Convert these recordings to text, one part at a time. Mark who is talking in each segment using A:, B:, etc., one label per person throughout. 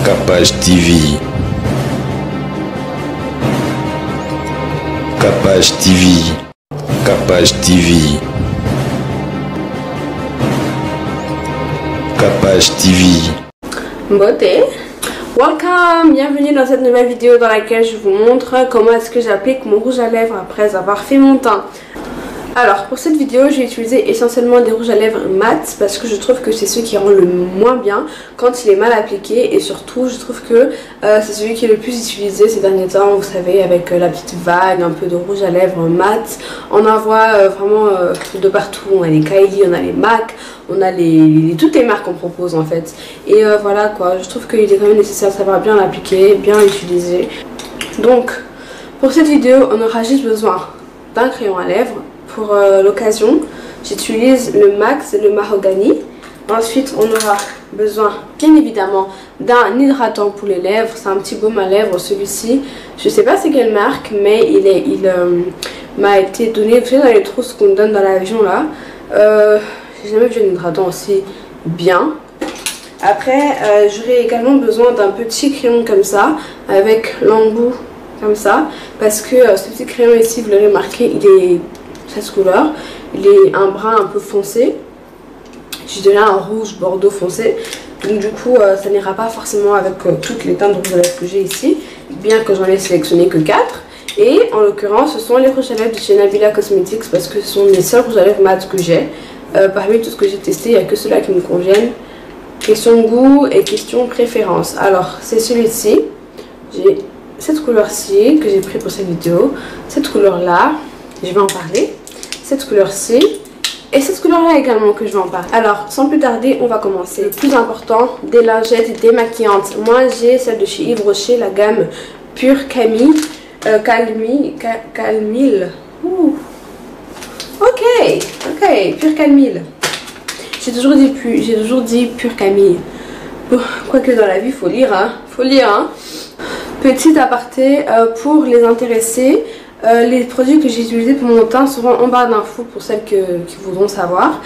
A: Capage TV. Capage TV. Capage TV. Capage TV.
B: Beauté. Welcome, bienvenue dans cette nouvelle vidéo dans laquelle je vous montre comment est-ce que j'applique mon rouge à lèvres après avoir fait mon teint. Alors pour cette vidéo j'ai utilisé essentiellement des rouges à lèvres mat parce que je trouve que c'est celui qui rend le moins bien quand il est mal appliqué, et surtout je trouve que c'est celui qui est le plus utilisé ces derniers temps, vous savez, avec la petite vague un peu de rouge à lèvres mat. On en voit vraiment de partout, on a les Kylie, on a les MAC, on a toutes les marques qu'on propose en fait. Et voilà quoi, je trouve qu'il est quand même nécessaire de savoir bien l'appliquer, bien l'utiliser. Donc pour cette vidéo on aura juste besoin d'un crayon à lèvres. Pour l'occasion, j'utilise le Max et le Mahogany. Ensuite, on aura besoin, bien évidemment, d'un hydratant pour les lèvres. C'est un petit baume à lèvres, celui-ci. Je ne sais pas c'est quelle marque, mais il m'a été donné, vous savez, dans les trousses qu'on donne dans l'avion là. J'ai jamais vu un hydratant aussi bien. Après, j'aurai également besoin d'un petit crayon comme ça, avec l'embout comme ça. Parce que ce petit crayon ici, vous l'aurez remarqué, il est cette couleur, il est un brun un peu foncé, j'ai donné un rouge bordeaux foncé, donc du coup ça n'ira pas forcément avec toutes les teintes de rouge à lèvres que j'ai ici, bien que j'en ai sélectionné que 4. Et en l'occurrence ce sont les rouges à lèvres de chez Nabila Cosmetics parce que ce sont les seuls rouges à lèvres mat que j'ai. Parmi tout ce que j'ai testé, il n'y a que ceux-là qui me conviennent. Question goût et question préférence. Alors c'est celui-ci, j'ai cette couleur-ci que j'ai pris pour cette vidéo, cette couleur-là, je vais en parler, cette couleur-ci et cette couleur-là également que je vais en parler. Alors sans plus tarder, on va commencer. Le plus important, des lingettes démaquillantes. Moi j'ai celle de chez Yves Rocher, la gamme Pure Camille, Calmille. Ok, Pure Calmille. J'ai toujours dit Pure Camille. Quoique dans la vie, faut lire, hein. Petit aparté, pour les intéressés, les produits que j'ai utilisés pour mon teint seront en barre d'infos pour celles qui voudront savoir.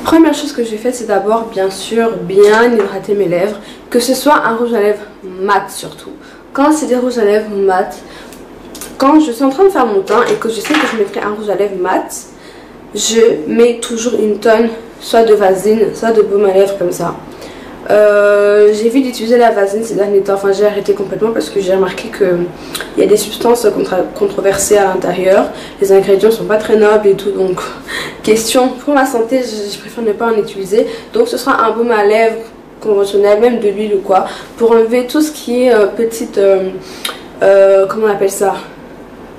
B: Première chose que j'ai fait, c'est d'abord bien sûr bien hydrater mes lèvres, que ce soit un rouge à lèvres mat surtout. Quand c'est des rouges à lèvres mat, quand je suis en train de faire mon teint et que je sais que je mettrai un rouge à lèvres mat, je mets toujours une tonne soit de Vaseline, soit de baume à lèvres comme ça. J'ai vu d'utiliser la Vaseline ces derniers temps, enfin j'ai arrêté complètement parce que j'ai remarqué qu'il y a des substances controversées à l'intérieur, les ingrédients sont pas très nobles et tout, donc question pour ma santé, je préfère ne pas en utiliser. Donc ce sera un baume à lèvres conventionnel, même de l'huile ou quoi, pour enlever tout ce qui est petite, comment on appelle ça,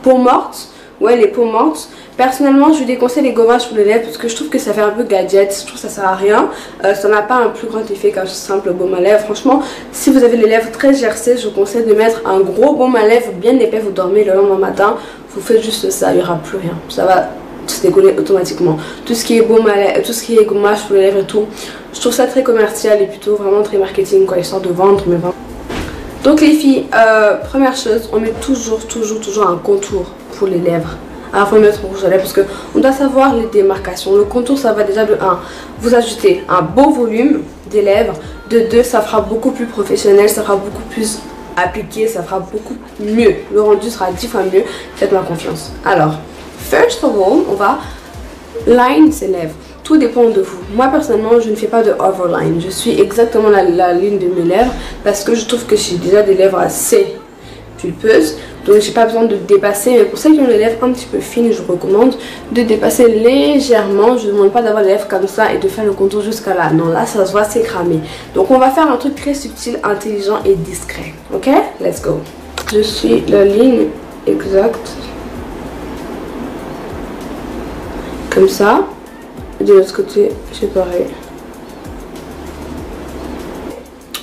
B: peau morte, ouais, les peaux mortes. Personnellement, je déconseille les gommages pour les lèvres parce que je trouve que ça fait un peu gadget, je trouve que ça sert à rien. Ça n'a pas un plus grand effet qu'un simple baume à lèvres. Franchement, si vous avez les lèvres très gercées, je vous conseille de mettre un gros baume à lèvres bien épais. Vous dormez le lendemain matin, vous faites juste ça, il n'y aura plus rien. Ça va se décoller automatiquement. Tout ce qui est baume à lèvres, tout ce qui est gommage pour les lèvres et tout, je trouve ça très commercial et plutôt vraiment très marketing, quoi, histoire de vendre, mais vraiment. Donc les filles, première chose, on met toujours un contour pour les lèvres avant de mettre mon rouge à lèvres parce qu'on doit savoir les démarcations. Le contour, ça va déjà de 1, vous ajoutez un beau volume des lèvres, de 2, ça fera beaucoup plus professionnel, ça fera beaucoup plus appliqué, ça fera beaucoup mieux, le rendu sera 10 fois mieux, faites-moi confiance. Alors first of all, on va line ses lèvres. Tout dépend de vous. Moi personnellement, je ne fais pas de overline, je suis exactement la ligne de mes lèvres parce que je trouve que j'ai déjà des lèvres assez pulpeuses, donc j'ai pas besoin de dépasser. Mais pour celles qui ont les lèvres un petit peu fines, je vous recommande de dépasser légèrement. Je ne demande pas d'avoir les lèvres comme ça et de faire le contour jusqu'à là, non, là ça se voit, c'est cramé. Donc on va faire un truc très subtil, intelligent et discret. Ok, let's go. Je suis la ligne exacte comme ça, et de l'autre côté c'est pareil.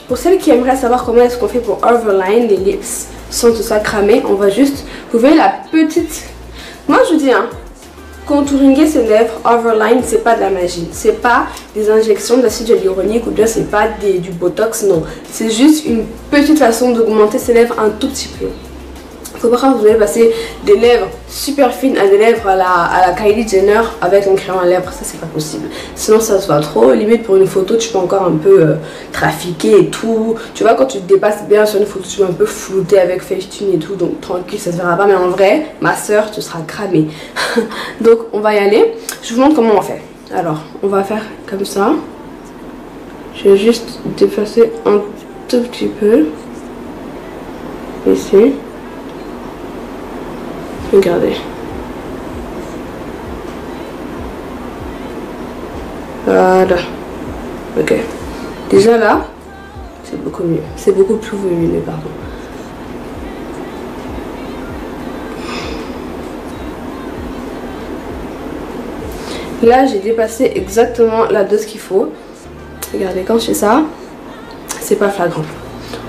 B: Pour celles qui aimeraient savoir comment est-ce qu'on fait pour overline les lips sans tout ça cramer, on va juste, vous voyez la petite, moi je vous dis hein, contouringuer ses lèvres, overline, c'est pas de la magie, c'est pas des injections d'acide hyaluronique ou bien c'est pas du botox, non, c'est juste une petite façon d'augmenter ses lèvres un tout petit peu. C'est pas grave, vous allez passer des lèvres super fines à des lèvres à la Kylie Jenner avec un crayon à lèvres, ça c'est pas possible. Sinon ça se voit trop, limite pour une photo tu peux encore un peu trafiquer et tout. Tu vois quand tu te dépasses bien sur une photo tu vas un peu flouter avec Facetune et tout, donc tranquille ça se verra pas. Mais en vrai, ma soeur tu seras cramée. Donc on va y aller, je vous montre comment on fait. Alors on va faire comme ça. Je vais juste déplacer un tout petit peu. Ici. Regardez. Voilà. Ok. Déjà là, c'est beaucoup mieux. C'est beaucoup plus volumineux, pardon. Là, j'ai dépassé exactement la dose qu'il faut. Regardez, quand je fais ça, c'est pas flagrant.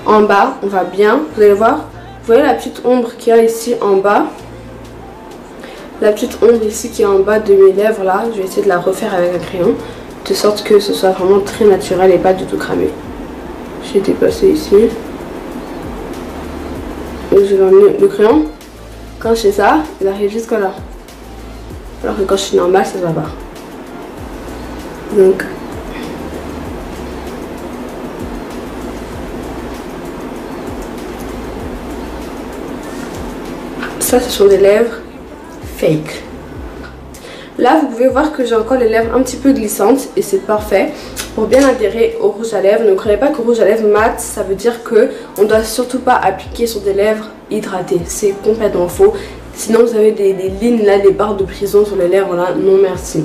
B: En bas, on va bien, vous allez voir, vous voyez la petite ombre qu'il y a ici en bas. La petite ombre ici qui est en bas de mes lèvres là, je vais essayer de la refaire avec un crayon. De sorte que ce soit vraiment très naturel et pas du tout cramé. J'ai dépassé ici. Et je vais emmener le crayon. Quand je fais ça, il arrive jusqu'à là. Alors que quand je suis normale, ça ne va pas. Donc... ça, ce sont des lèvres fake. Là, vous pouvez voir que j'ai encore les lèvres un petit peu glissantes et c'est parfait pour bien adhérer au rouge à lèvres. Ne croyez pas que rouge à lèvres mat, ça veut dire que on doit surtout pas appliquer sur des lèvres hydratées. C'est complètement faux. Sinon, vous avez des lignes là, des barres de prison sur les lèvres là. Non, merci.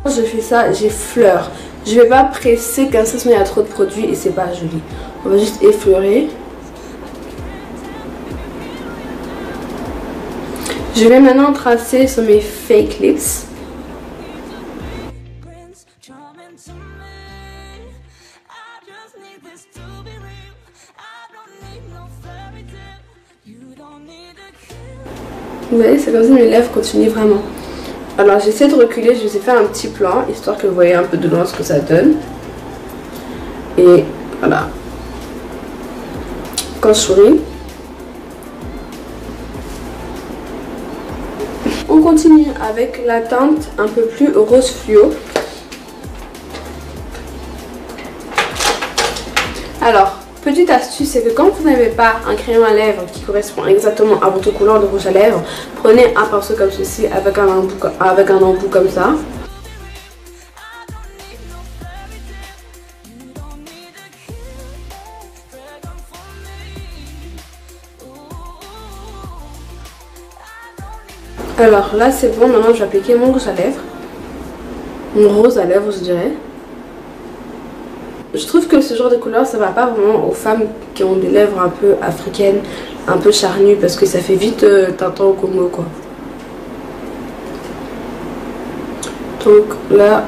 B: Quand je fais ça, j'effleure. Je vais pas presser comme ça, sinon il y a trop de produits et c'est pas joli. On va juste effleurer. Je vais maintenant tracer sur mes fake lips. Vous voyez, c'est comme ça mes lèvres continuent vraiment. Alors j'essaie de reculer, je vais faire un petit plan, histoire que vous voyez un peu de loin ce que ça donne. Et voilà. Quand je souris. On continue avec la teinte un peu plus rose fluo. Alors, petite astuce, c'est que quand vous n'avez pas un crayon à lèvres qui correspond exactement à votre couleur de rouge à lèvres, prenez un pinceau comme ceci avec un embout comme ça. Alors là c'est bon, maintenant je vais appliquer mon rouge à lèvres. Mon rose à lèvres je dirais. Je trouve que ce genre de couleur ça va pas vraiment aux femmes qui ont des lèvres un peu africaines, un peu charnues, parce que ça fait vite Tintin au Congo quoi. Donc là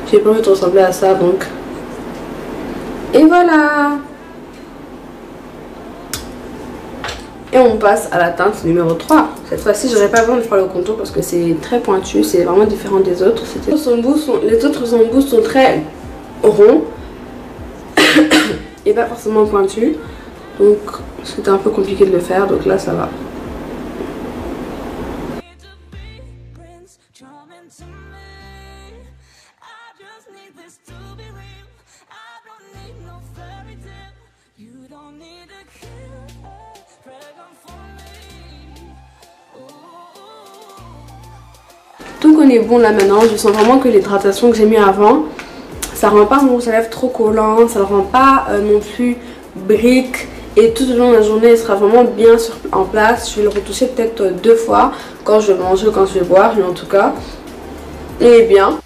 B: j'ai pas envie de ressembler à ça donc. Et voilà. Et on passe à la teinte numéro 3. Cette fois-ci, j'aurais pas besoin de faire le contour parce que c'est très pointu, c'est vraiment différent des autres. Les autres embouts sont très ronds et pas forcément pointus. Donc c'était un peu compliqué de le faire, donc là ça va. Donc on est bon là maintenant, je sens vraiment que l'hydratation que j'ai mis avant, ça rend pas mon rouge à lèvres trop collant, ça le rend pas non plus brique. Et tout au long de la journée, il sera vraiment bien en place. Je vais le retoucher peut-être 2 fois, quand je vais manger ou quand je vais boire, mais en tout cas, il est bien.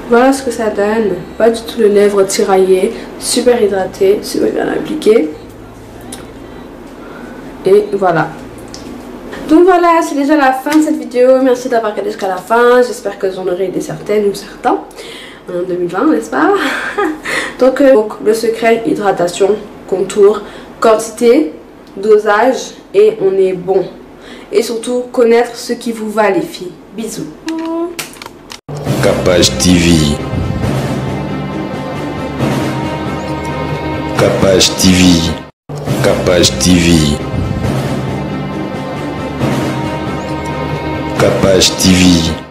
B: Voilà ce que ça donne. Pas du tout les lèvres tiraillées, super hydratées, super bien appliquées. Et voilà. Donc voilà, c'est déjà la fin de cette vidéo. Merci d'avoir regardé jusqu'à la fin. J'espère que j'en aurai aidé certaines ou certains. En 2020, n'est-ce pas? Donc le secret, hydratation, contour, quantité, dosage et on est bon. Et surtout, connaître ce qui vous va les filles. Bisous.
A: Capage TV. Capage TV. Capage TV. Capage TV.